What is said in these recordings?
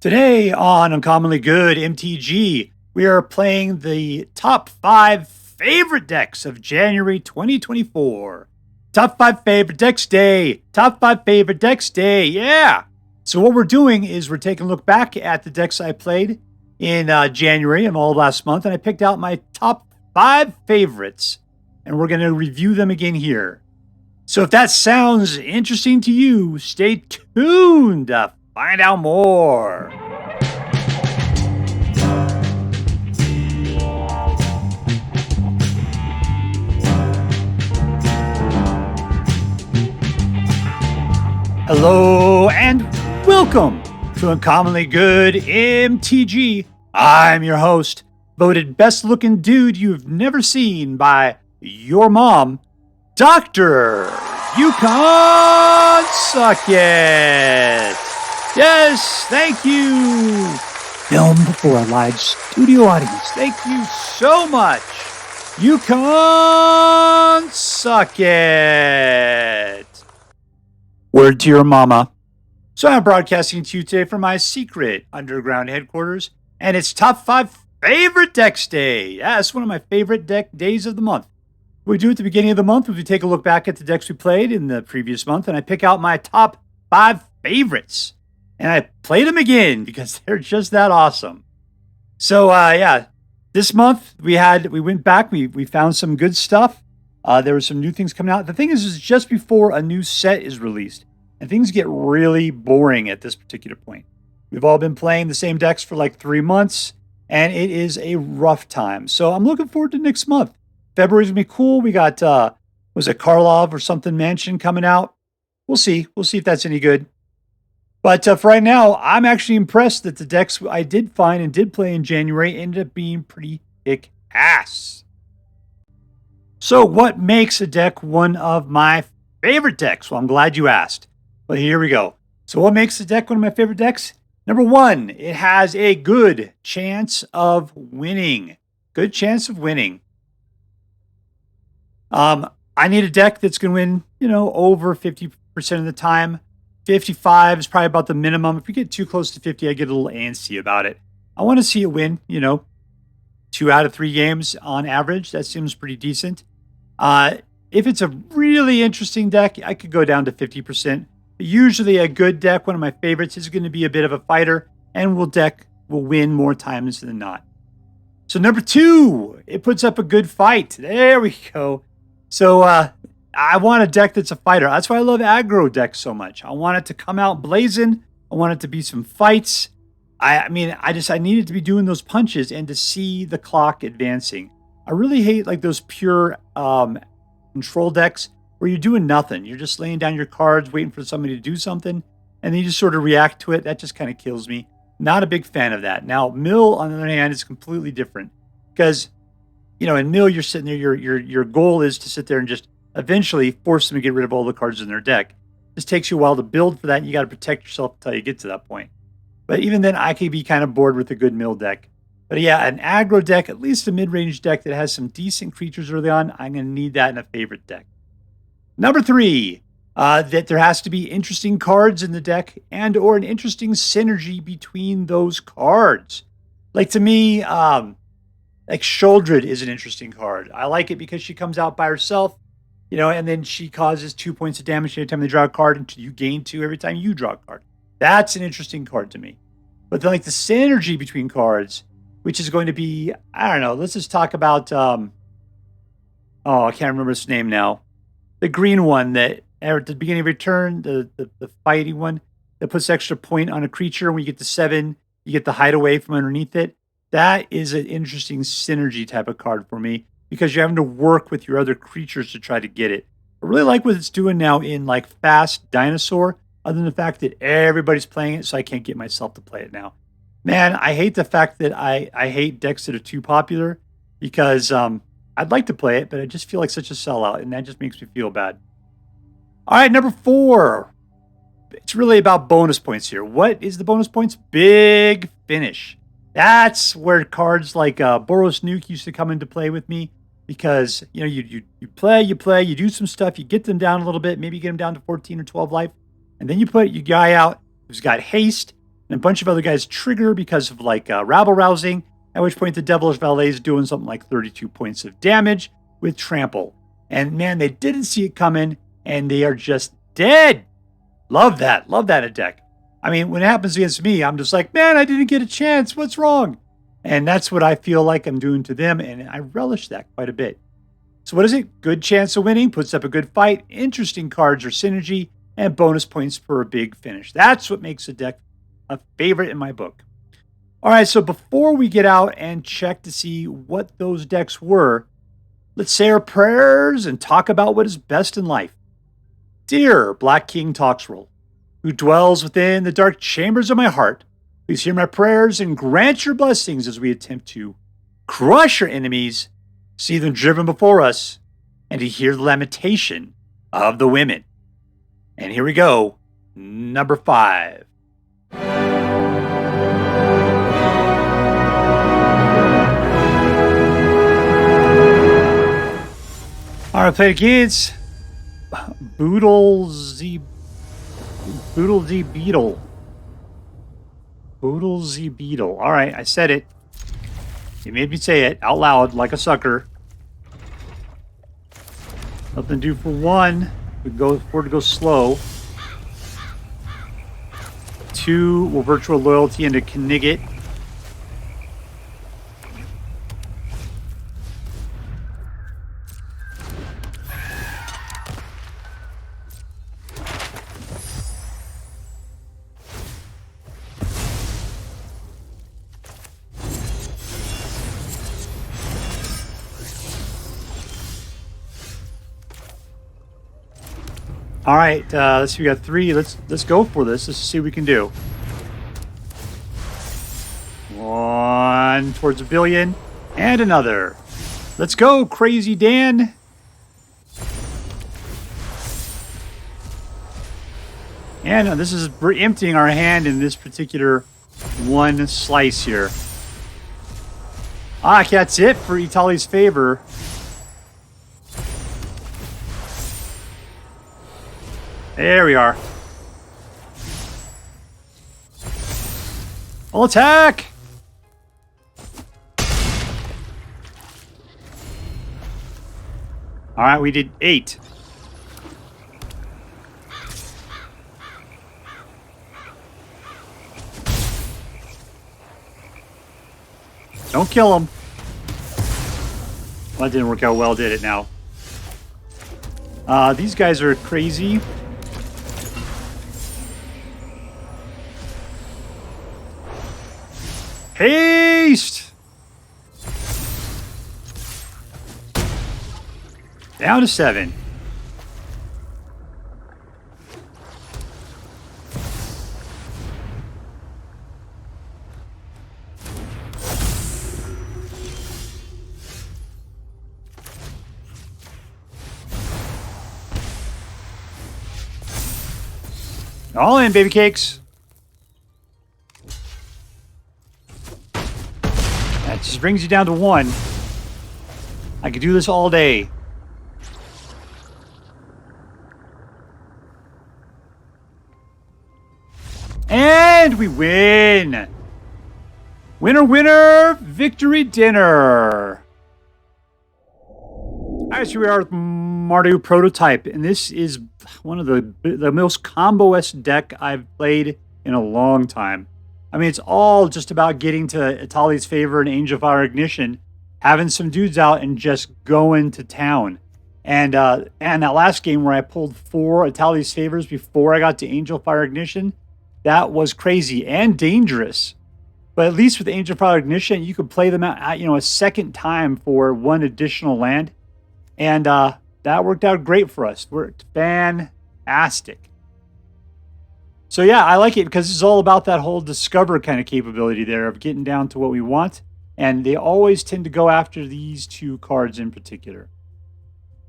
Today on Uncommonly Good MTG, we are playing the top 5 favorite decks of January 2024. Top 5 favorite decks day. Top 5 favorite decks day. Yeah. So what we're doing is we're taking a look back at the decks I played in January and all last month, and I picked out my top 5 favorites, and we're going to review them again here. So if that sounds interesting to you, stay tuned to find out more. Hello and welcome to Uncommonly Good MTG. I'm your host, voted best looking dude you've never seen by your mom, Dr. You Can't Suck It. Yes, thank you. Film before a live studio audience. Thank you so much. You Can't Suck It. Word to your mama. So I'm broadcasting to you today from my secret underground headquarters, and it's top 5 favorite decks day. Yeah, it's one of my favorite deck days of the month. What we do at the beginning of the month is we take a look back at the decks we played in the previous month, and I pick out my top 5 favorites. And I played them again because they're just that awesome. So yeah, this month we went back, we found some good stuff. There were some new things coming out. The thing is just before a new set is released, and things get really boring at this particular point. We've all been playing the same decks for like 3 months, and it is a rough time. So I'm looking forward to next month. February's gonna be cool. We got was it Karlov or something Mansion coming out? We'll see. We'll see if that's any good. But for right now, I'm actually impressed that the decks I did find and did play in January ended up being pretty kick-ass. So what makes a deck one of my favorite decks? Well, I'm glad you asked. But here we go. So what makes a deck one of my favorite decks? Number 1, it has a good chance of winning. Good chance of winning. I need a deck that's going to win, over 50% of the time. 55 is probably about the minimum. If we get too close to 50, I get a little antsy about it. I want to see it win, 2 out of 3 games on average. That seems pretty decent. If it's a really interesting deck, I could go down to 50%. But usually a good deck, one of my favorites, is going to be a bit of a fighter and will win more times than not. So number 2, it puts up a good fight. There we go. So I want a deck that's a fighter. That's why I love aggro decks so much. I want it to come out blazing. I want it to be some fights. I need it to be doing those punches and to see the clock advancing. I really hate like those pure control decks where you're doing nothing. You're just laying down your cards, waiting for somebody to do something, and then you just sort of react to it. That just kind of kills me. Not a big fan of that. Now, Mill, on the other hand, is completely different because, in Mill, you're sitting there. Your goal is to sit there and just eventually force them to get rid of all the cards in their deck. This takes you a while to build for that, and you got to protect yourself until you get to that point. But even then, I could be kind of bored with a good Mill deck. But yeah, an aggro deck, at least a mid-range deck that has some decent creatures early on, I'm going to need that in a favorite deck. Number 3, that there has to be interesting cards in the deck and or an interesting synergy between those cards. Like to me, like Sheoldred is an interesting card. I like it because she comes out by herself, and then she causes 2 points of damage every time they draw a card, and you gain 2 every time you draw a card. That's an interesting card to me. But then, like the synergy between cards, which is going to be, I don't know, let's just talk about, I can't remember its name now. The green one that at the beginning of your turn, the fighting one that puts extra point on a creature. When you get to 7, you get the hideaway from underneath it. That is an interesting synergy type of card for me because you're having to work with your other creatures to try to get it. I really like what it's doing now in like Fast Dinosaur, other than the fact that everybody's playing it, so I can't get myself to play it now. Man, I hate the fact that I hate decks that are too popular because I'd like to play it, but I just feel like such a sellout, and that just makes me feel bad. All right, number 4. It's really about bonus points here. What is the bonus points? Big Finish. That's where cards like Boros Nuke used to come into play with me because, you play, you do some stuff, you get them down a little bit, maybe get them down to 14 or 12 life, and then you put your guy out who's got haste, and a bunch of other guys trigger because of like rabble rousing, at which point the Devilish Valet is doing something like 32 points of damage with trample. And man, they didn't see it coming, and they are just dead. Love that. Love that in deck. I mean, when it happens against me, I'm just like, man, I didn't get a chance. What's wrong? And that's what I feel like I'm doing to them, and I relish that quite a bit. So what is it? Good chance of winning, puts up a good fight, interesting cards or synergy, and bonus points for a big finish. That's what makes a deck a favorite in my book. All right, so before we get out and check to see what those decks were, let's say our prayers and talk about what is best in life. Dear Black King Toxrill, who dwells within the dark chambers of my heart, please hear my prayers and grant your blessings as we attempt to crush your enemies, see them driven before us, and to hear the lamentation of the women. And here we go, number 5. All right, played against Boodlzebeecle. Boodlzebeecle. All right, I said it. You made me say it out loud like a sucker. Nothing to do for 1. We can go afford to go slow. 2 will virtual loyalty into Knigget. All right, let's see. We got 3. Let's go for this. Let's see what we can do. 1 towards a billion, and another. Let's go, Crazy Dan. And this is emptying our hand in this particular 1 slice here. Ah, that's it for Itali's favor. There we are. Full attack! All right, we did 8. Don't kill him. Well, that didn't work out well, did it now? These guys are crazy. Haste! Down to 7. All in, baby cakes. That just brings you down to 1. I could do this all day. And we win! Winner, winner, victory dinner! Alright, so we are with Mardu Prototype, and this is one of the most combo-esque deck I've played in a long time. I mean, it's all just about getting to Itali's favor and Angel Fire Ignition, having some dudes out and just going to town. And that last game where I pulled 4 Itali's favors before I got to Angel Fire Ignition, that was crazy and dangerous. But at least with Angel Fire Ignition, you could play them out, a second time for 1 additional land. And that worked out great for us. Worked fantastic. So yeah, I like it because it's all about that whole discover kind of capability there of getting down to what we want. And they always tend to go after these 2 cards in particular.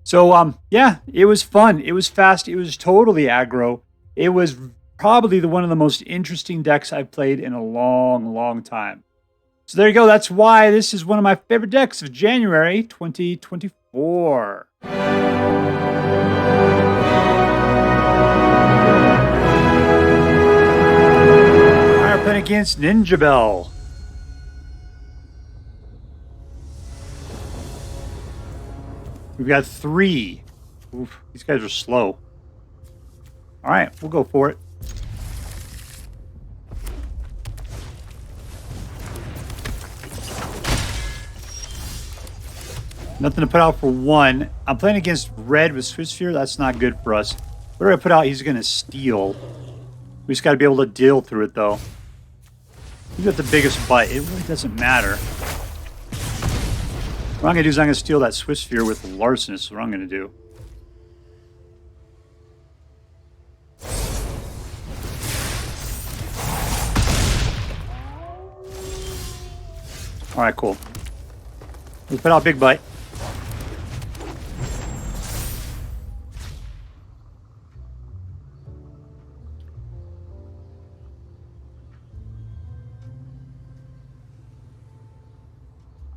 So yeah, it was fun. It was fast. It was totally aggro. It was probably one of the most interesting decks I've played in a long, long time. So there you go. That's why this is one of my favorite decks of January 2024. playing against ninjabelle. We've got 3. Oof, these guys are slow. All right, we'll go for it. Nothing to put out for 1. I'm playing against red with Swift Sphere. That's not good for us. What do I put out? He's going to steal. We just got to be able to deal through it, though. You got the biggest bite. It really doesn't matter. What I'm going to do is I'm going to steal that Swift Sphere with Larcenous. That's what I'm going to do. All right, cool. Let's put out Big Bite.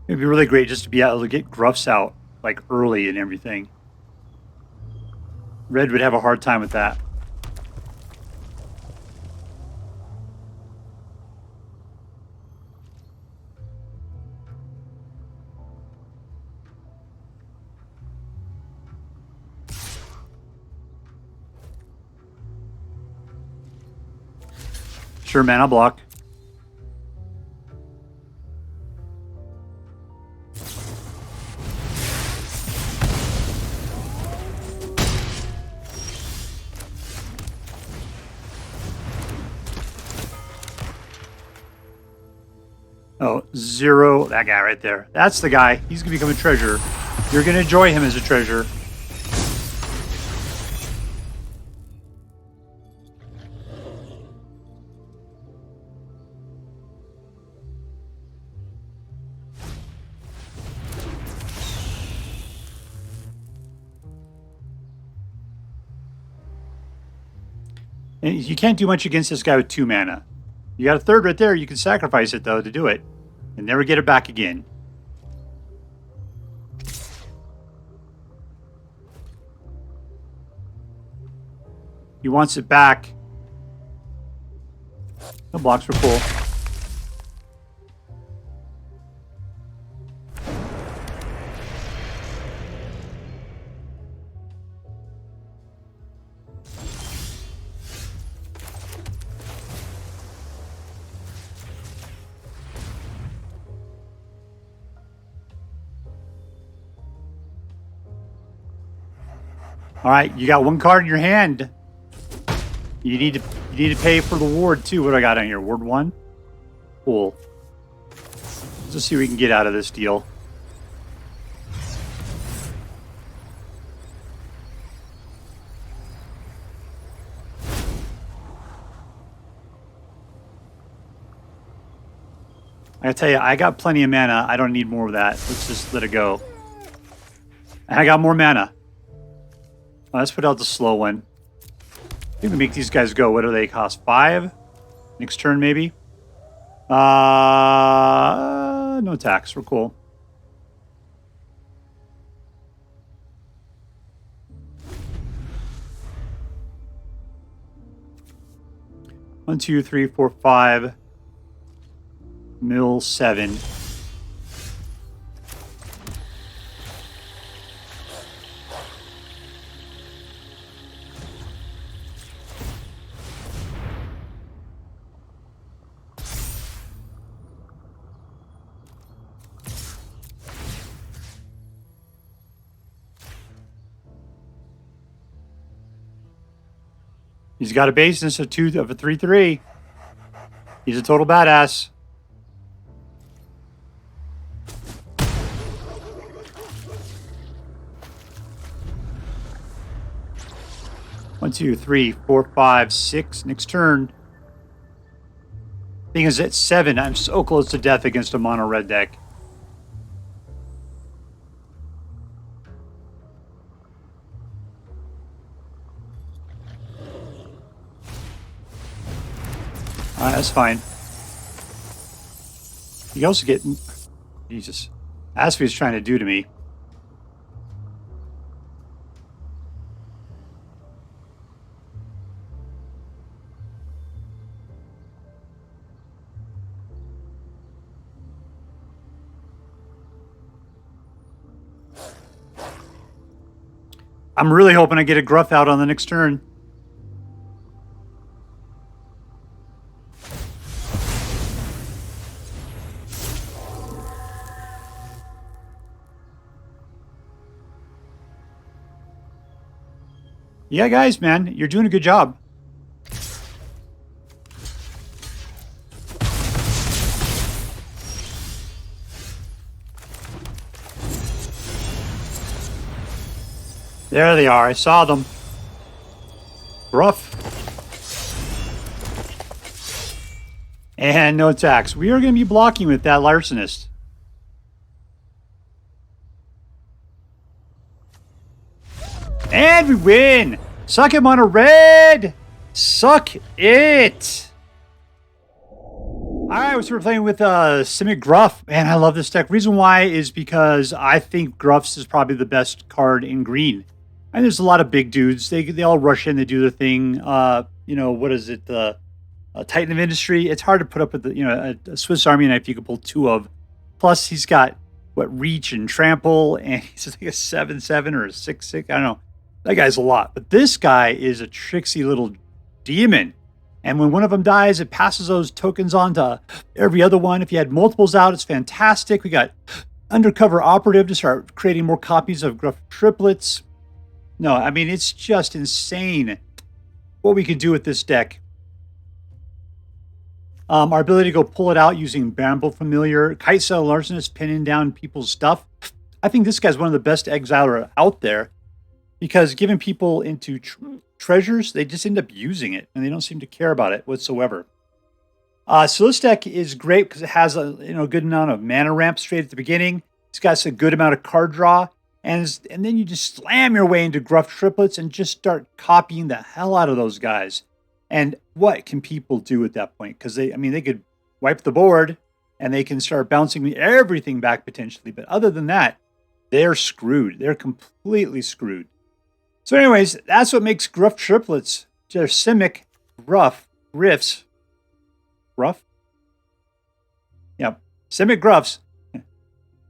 It'd be really great just to be able to get Gruffs out, like, early and everything. Red would have a hard time with that. Sure, man, I'll block. Oh, 0. That guy right there. That's the guy. He's going to become a treasure. You're going to enjoy him as a treasure. And you can't do much against this guy with 2 mana. You got a 3rd right there. You can sacrifice it, though, to do it. And never get it back again. He wants it back. The blocks were cool. All right, you got 1 card in your hand. You need to pay for the ward too. What do I got on here? Ward 1? Cool. Let's just see what we can get out of this deal. I gotta tell you, I got plenty of mana. I don't need more of that. Let's just let it go. And I got more mana. Let's put out the slow one. I think we make these guys go. What do they cost? 5? Next turn, maybe? No attacks. We're cool. One, 2, 3, 4, 5. Mill 7. He's got a baseness of a 3/3. He's a total badass. One, 2, 3, 4, 5, 6. Next turn. Thing is, at 7, I'm so close to death against a mono red deck. Alright, that's fine. You also get... Jesus. That's what he's trying to do to me. I'm really hoping I get a Gruff out on the next turn. Yeah, guys, man, you're doing a good job. There they are. I saw them. Gruff. And no attacks. We are going to be blocking with that Larcenist. And we win! Suck him on a red! Suck it! Alright, so we're playing with Simic Gruff. Man, I love this deck. Reason why is because I think Gruff's is probably the best card in green. And there's a lot of big dudes. They all rush in, they do their thing. You know, what is it? Titan of Industry. It's hard to put up with the, you know, a Swiss Army knife you can pull two of. Plus, he's got, what, Reach and Trample, and he's like a 7/7 or a 6/6. I don't know. That guy's a lot. But this guy is a tricksy little demon. And when one of them dies, it passes those tokens on to every other one. If you had multiples out, it's fantastic. We got Undercover Operative to start creating more copies of Gruff triplets. No, I mean, it's just insane what we can do with this deck. Our ability to go pull it out using Bramble Familiar, Kite Sail Larcenist, pinning down people's stuff. I think this guy's one of the best exiler out there because giving people into treasures, they just end up using it and they don't seem to care about it whatsoever. So this deck is great because it has a good amount of mana ramp straight at the beginning. It's got a good amount of card draw. And then you just slam your way into Gruff triplets and just start copying the hell out of those guys. And what can people do at that point? Because they could wipe the board and they can start bouncing everything back potentially. But other than that, they're screwed. They're completely screwed. So anyways, that's what makes Gruff triplets. They're Simic Gruff Riffs. Gruff? Yeah, Simic Gruffs.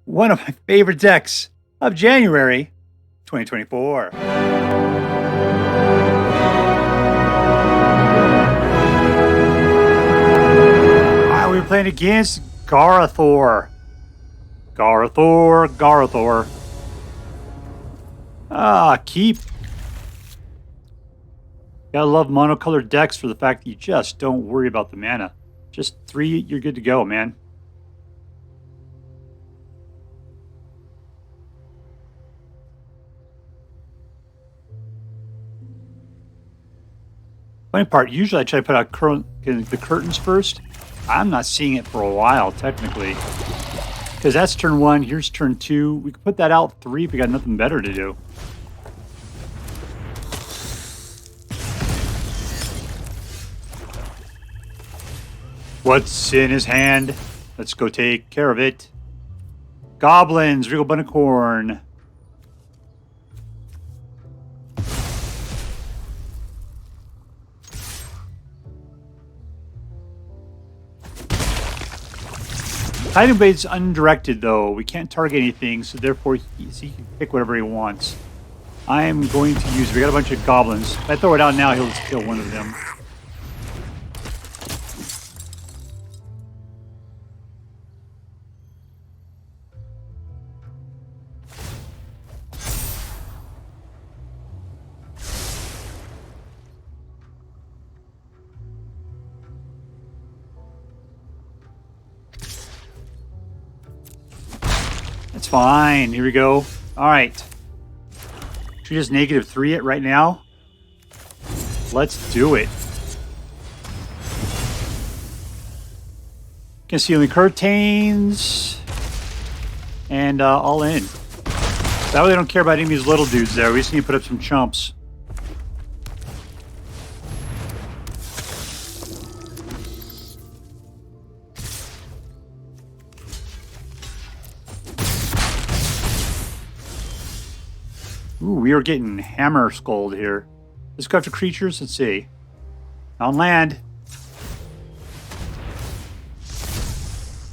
One of my favorite decks of January 2024. All right, we were playing against Garathor. Garathor. Keep. Gotta love monocolored decks for the fact that you just don't worry about the mana. Just 3, you're good to go, man. Funny part, usually I try to put out the curtains first. I'm not seeing it for a while, technically. Because that's turn 1, here's turn 2. We could put that out 3 if we got nothing better to do. What's in his hand? Let's go take care of it. Goblins, Regal Bunnicorn. Titan Blade's undirected, though. We can't target anything, so therefore he can pick whatever he wants. I am going to use... We got a bunch of goblins. If I throw it out now, he'll just kill one of them. That's fine. Here we go. All right. Should we just -3 it right now? Let's do it. Concealing curtains. And all in. That way they don't care about any of these little dudes there. We just need to put up some chumps. Ooh, we are getting hammer skulled here. Let's go after creatures. Let's see. On land.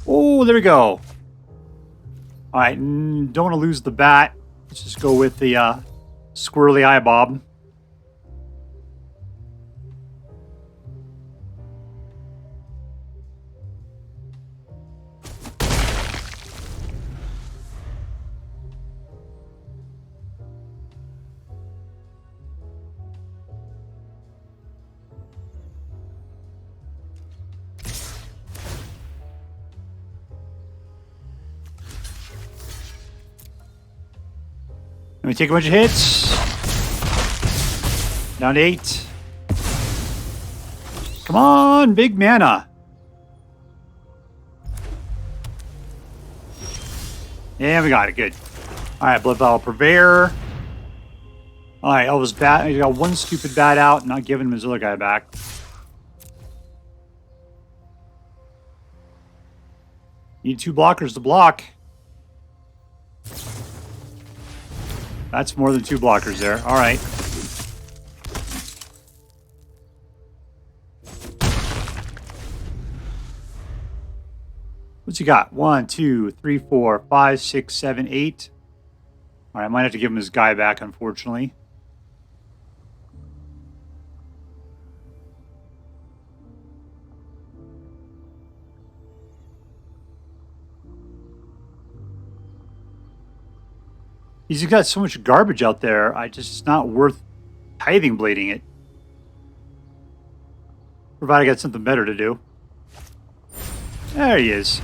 Oh, there we go. All right, don't want to lose the bat. Let's just go with the Squirrely eye, Bob. Let me take a bunch of hits. Down to 8. Come on, big mana. Yeah, we got it. Good. All right, Blood Vial Purveyor. All right, Elvis Bat. I got one stupid bat out, not giving him his other guy back. Need 2 blockers to block. That's more than 2 blockers there. All right. What's he got? 1, 2, 3, 4, 5, 6, 7, 8. All right, I might have to give him his guy back, unfortunately. He's got so much garbage out there, it's not worth tithing blading it. Provided I got something better to do. There he is.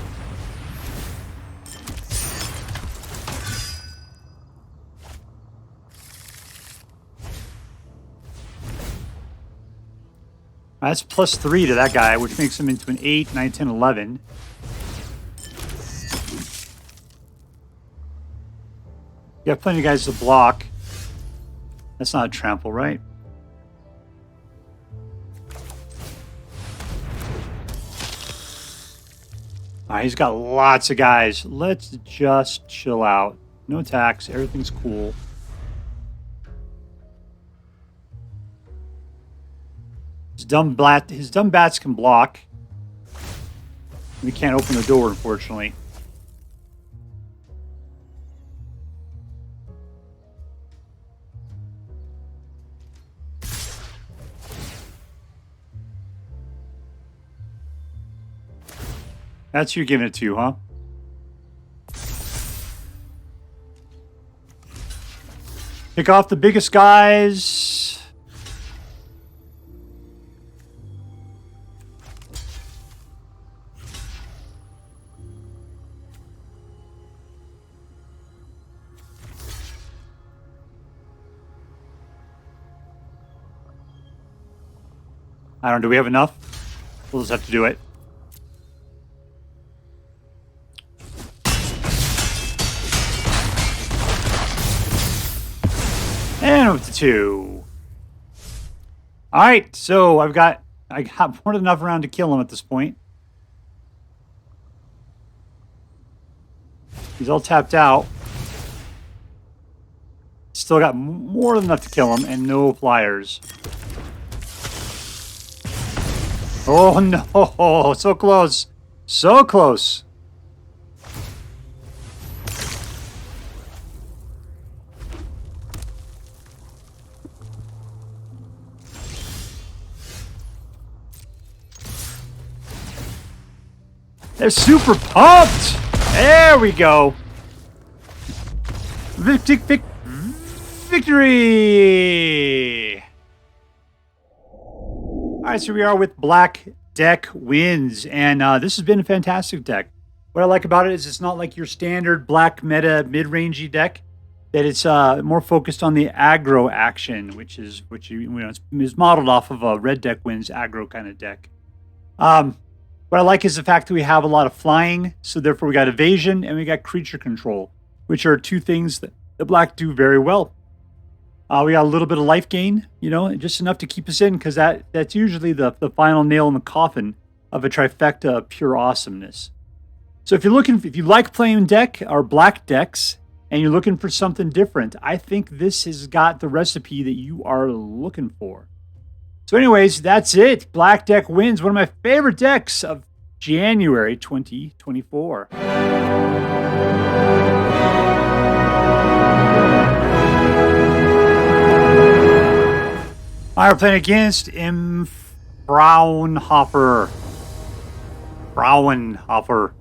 That's +3 to that guy, which makes him into an 8, 9, 10, 11. You have plenty of guys to block. That's not a trample, right? All right, he's got lots of guys. Let's just chill out. No attacks. Everything's cool. His dumb bats can block. We can't open the door, unfortunately. That's you giving it to, huh? Pick off the biggest guys. I don't know, do we have enough? We'll just have to do it. And up to 2. All right, so I got more than enough around to kill him at this point. He's all tapped out. Still got more than enough to kill him, and no flyers. Oh no! So close, so close. They're super pumped! There we go! Victory! Alright, so we are with Black Deck Wins, and this has been a fantastic deck. What I like about it is it's not like your standard black meta mid-rangey deck, that it's more focused on the aggro action, which is modeled off of a Red Deck Wins aggro kind of deck. What I like is the fact that we have a lot of flying, so therefore we got evasion and we got creature control, which are 2 things that the black do very well. We got a little bit of life gain, just enough to keep us in, because that's usually the final nail in the coffin of a trifecta of pure awesomeness. So if you like playing deck or black decks and you're looking for something different, I think this has got the recipe that you are looking for. So anyways, that's it. Black Deck Wins, one of my favorite decks of January 2024. All right, we're playing against MFraunhofer. Fraunhofer.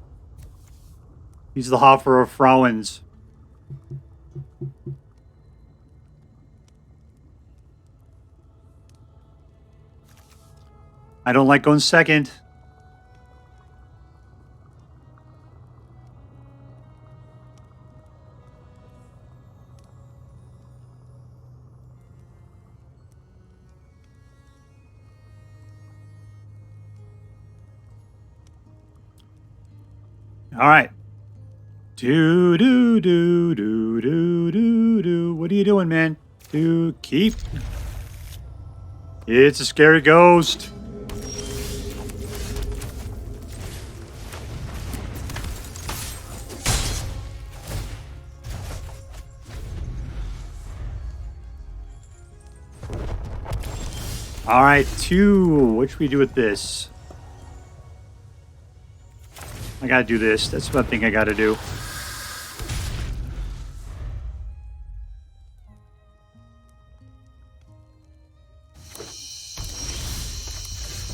He's the Hofer of Frauens. I don't like going second. All right. Do. What are you doing, man? Keep. It's a scary ghost. All right, 2. What should we do with this? I gotta do this. That's what I think I gotta do.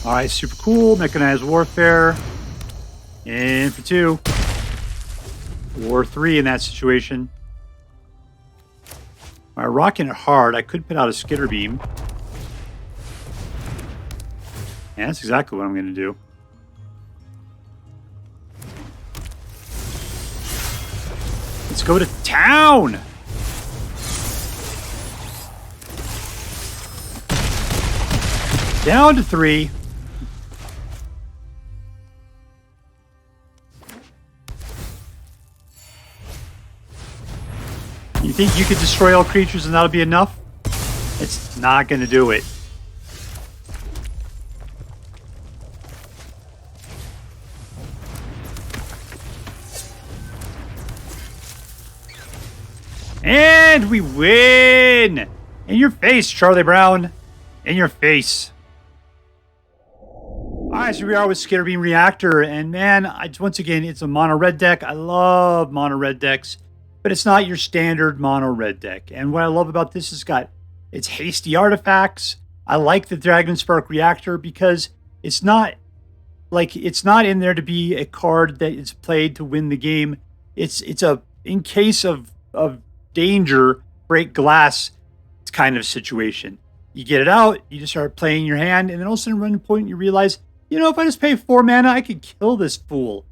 All right, super cool. Mechanized warfare. In for 2. Or 3 in that situation. All right, rocking it hard. I could put out a Skitterbeam. Yeah, that's exactly what I'm going to do. Let's go to town! Down to 3. You think you could destroy all creatures and that'll be enough? It's not going to do it. And we win! In your face, Charlie Brown. In your face. Alright, so we are with Skitterbeam Reactor. And man, once again, it's a mono red deck. I love mono red decks. But it's not your standard mono red deck. And what I love about this is it's hasty artifacts. I like the Dragon Spark Reactor because it's not in there to be a card that is played to win the game. It's a in case of danger, break glass kind of situation. You get it out, you just start playing your hand, and then all of a sudden, run a point, you realize, if I just pay 4 mana, I could kill this fool.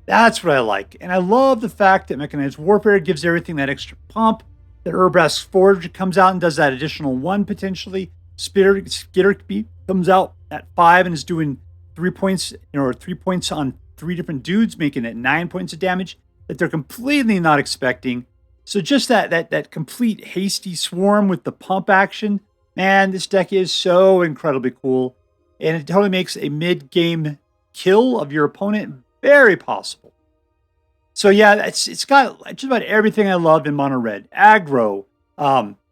That's what I like. And I love the fact that Mechanized Warfare gives everything that extra pump. That Urbrask Forge comes out and does that additional 1 potentially. Skitterbeam comes out at 5 and is doing 3 points, or 3 points on 3 different dudes, making it 9 points of damage that they're completely not expecting. So just that complete hasty swarm with the pump action, man, this deck is so incredibly cool. And it totally makes a mid-game kill of your opponent very possible. So yeah, it's got just about everything I love in mono red. Aggro,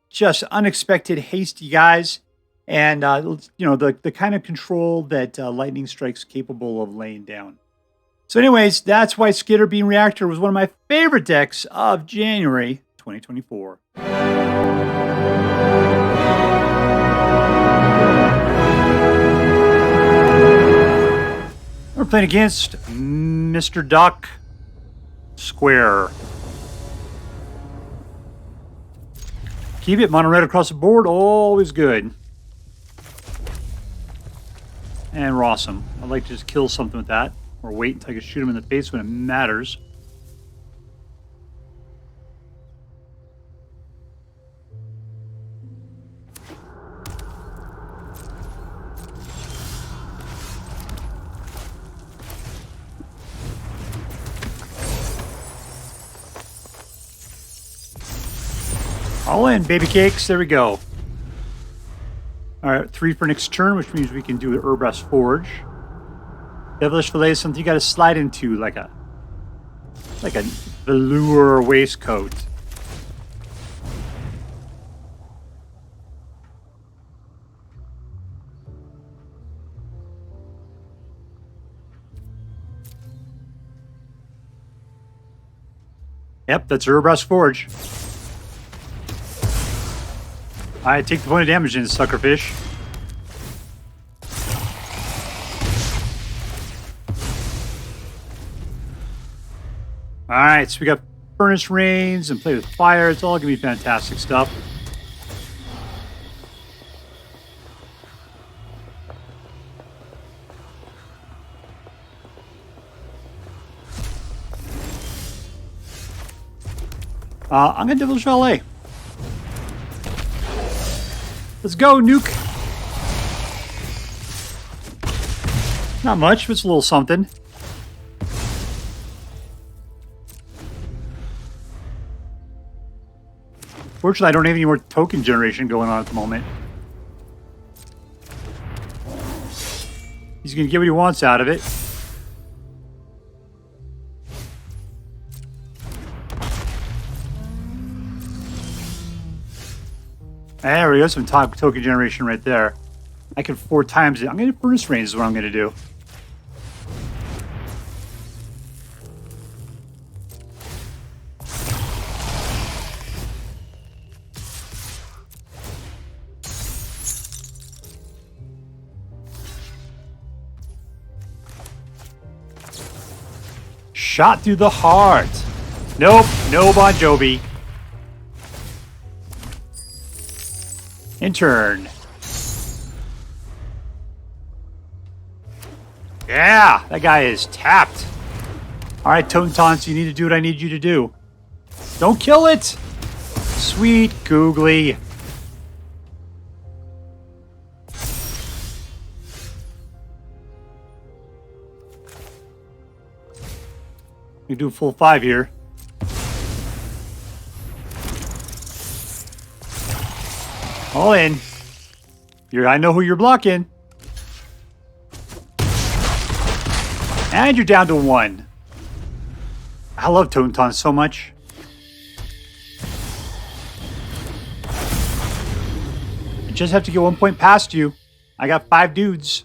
just unexpected hasty guys, and the kind of control that Lightning Strike's capable of laying down. So anyways, that's why Skitterbeam Reactor was one of my favorite decks of January 2024. We're playing against MrDuck Square. Keep it mono red across the board, always good. And Rossum. I'd like to just kill something with that. Or wait until I can shoot him in the face when it matters. All in, baby cakes. There we go. All right, 3 for next turn, which means we can do the Urbrask Forge. Devilish Fillet is something you got to slide into like a velour waistcoat. Yep, that's Urbrask Forge. I take the point of damage in Suckerfish. All right, so we got Furnace Rains and Play with Fire. It's all going to be fantastic stuff. I'm going to Devil's Valet. Let's go, Nuke. Not much, but it's a little something. Fortunately, I don't have any more token generation going on at the moment. He's going to get what he wants out of it. There we go, some top token generation right there. I can 4 times it. I'm going to Furnace Range is what I'm going to do. Shot through the heart. Nope, no Bon Jovi. In turn. Yeah, that guy is tapped. All right, Toten Taunts, you need to do what I need you to do. Don't kill it. Sweet Googly. We do a full 5 here. All in. I know who you're blocking. And you're down to 1. I love Toten Taunts so much. I just have to get 1 point past you. I got 5 dudes.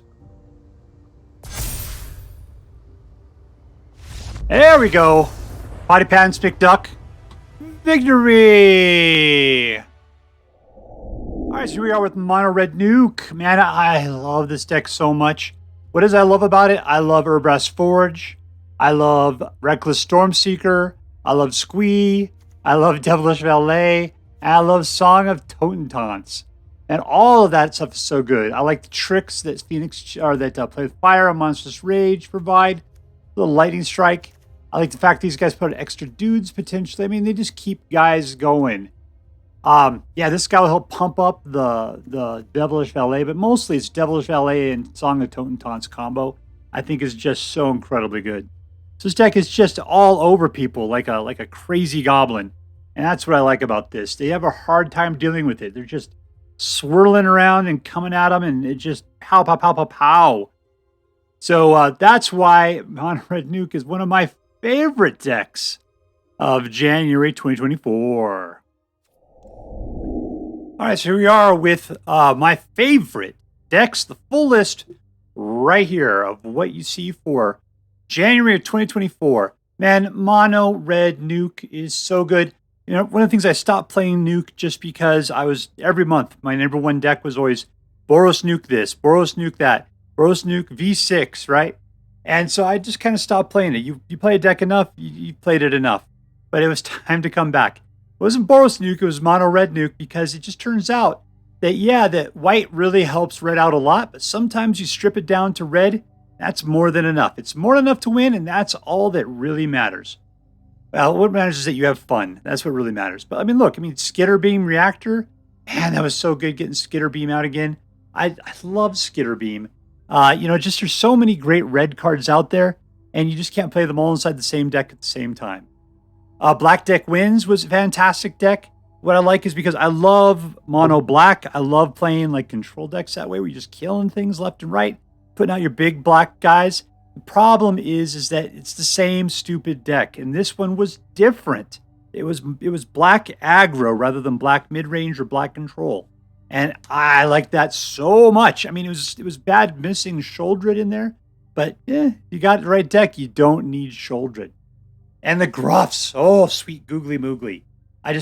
There we go. Body Patents, MrDuck. Victory! Alright, so here we are with Mono Red Nuke. Man, I love this deck so much. What does I love about it? I love Urbrass Forge. I love Reckless Stormseeker. I love Squee. I love Devilish Valet. And I love Song of Toten Taunts. And all of that stuff is so good. I like the tricks that Play with Fire and Monstrous Rage provide. Little Lightning Strike. I like the fact these guys put extra dudes potentially. I mean, they just keep guys going. Yeah, this guy will help pump up the Devilish Valet, but mostly it's Devilish Valet and Song of Toten Taunts combo. I think is just so incredibly good. So this deck is just all over people like a crazy goblin, and that's what I like about this. They have a hard time dealing with it. They're just swirling around and coming at them, and it just pow pow pow pow pow. So that's why Mono Red Nuke is one of my favorite decks of January 2024. All right, so here we are with my favorite decks, the full list right here of what you see for January of 2024. Man, Mono Red Nuke is so good. You know, one of the things I stopped playing Nuke just because every month, my number 1 deck was always Boros Nuke this, Boros Nuke that, Boros Nuke V6, right? And so I just kind of stopped playing it. You play a deck enough, you played it enough. But it was time to come back. It wasn't Boros Nuke, it was Mono Red Nuke, because it just turns out that, yeah, that white really helps red out a lot, but sometimes you strip it down to red, that's more than enough. It's more than enough to win, and that's all that really matters. Well, what matters is that you have fun. That's what really matters. But, I mean, look, Skitterbeam Reactor, man, that was so good getting Skitterbeam out again. I love Skitterbeam. You know, just there's so many great red cards out there, and you just can't play them all inside the same deck at the same time. Black Deck Wins was a fantastic deck. What I like is because I love mono black. I love playing like control decks that way where you're just killing things left and right, putting out your big black guys. The problem is that it's the same stupid deck, and this one was different. It was black aggro rather than black mid-range or black control. And I like that so much. I mean, it was bad missing Sholdred in there, but you got the right deck. You don't need Sholdred. And the Gruffs, oh, sweet googly moogly. I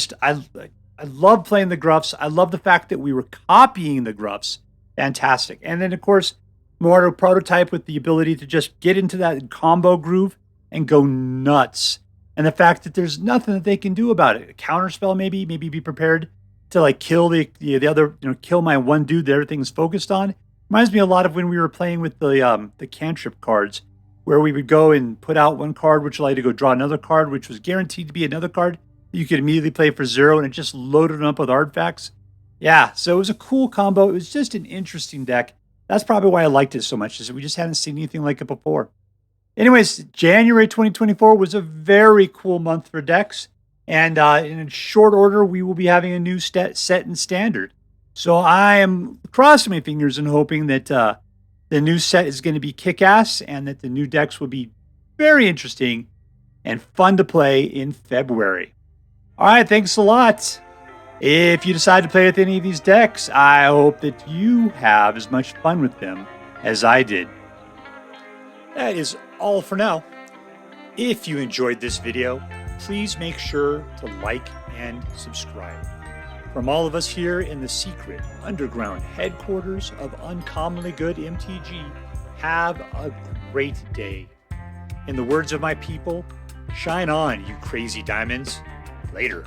love playing the Gruffs. I love the fact that we were copying the Gruffs. Fantastic. And then, of course, Mardu prototype with the ability to just get into that combo groove and go nuts. and the fact that there's nothing that they can do about it. A counterspell, maybe be prepared to like kill the other, kill my one dude that everything's focused on. Reminds me a lot of when we were playing with the cantrip cards, where we would go and put out one card, which allowed you to go draw another card, which was guaranteed to be another card that you could immediately play for 0, and it just loaded them up with artifacts. Yeah, so it was a cool combo. It was just an interesting deck. That's probably why I liked it so much, is that we just hadn't seen anything like it before. Anyways, January 2024 was a very cool month for decks. And in short order, we will be having a new set in Standard. So I am crossing my fingers and hoping that the new set is going to be kick-ass and that the new decks will be very interesting and fun to play in February. All right, thanks a lot. If you decide to play with any of these decks, I hope that you have as much fun with them as I did. That is all for now. If you enjoyed this video, please make sure to like and subscribe. From all of us here in the secret underground headquarters of Uncommonly Good MTG, have a great day. In the words of my people, shine on, you crazy diamonds. Later.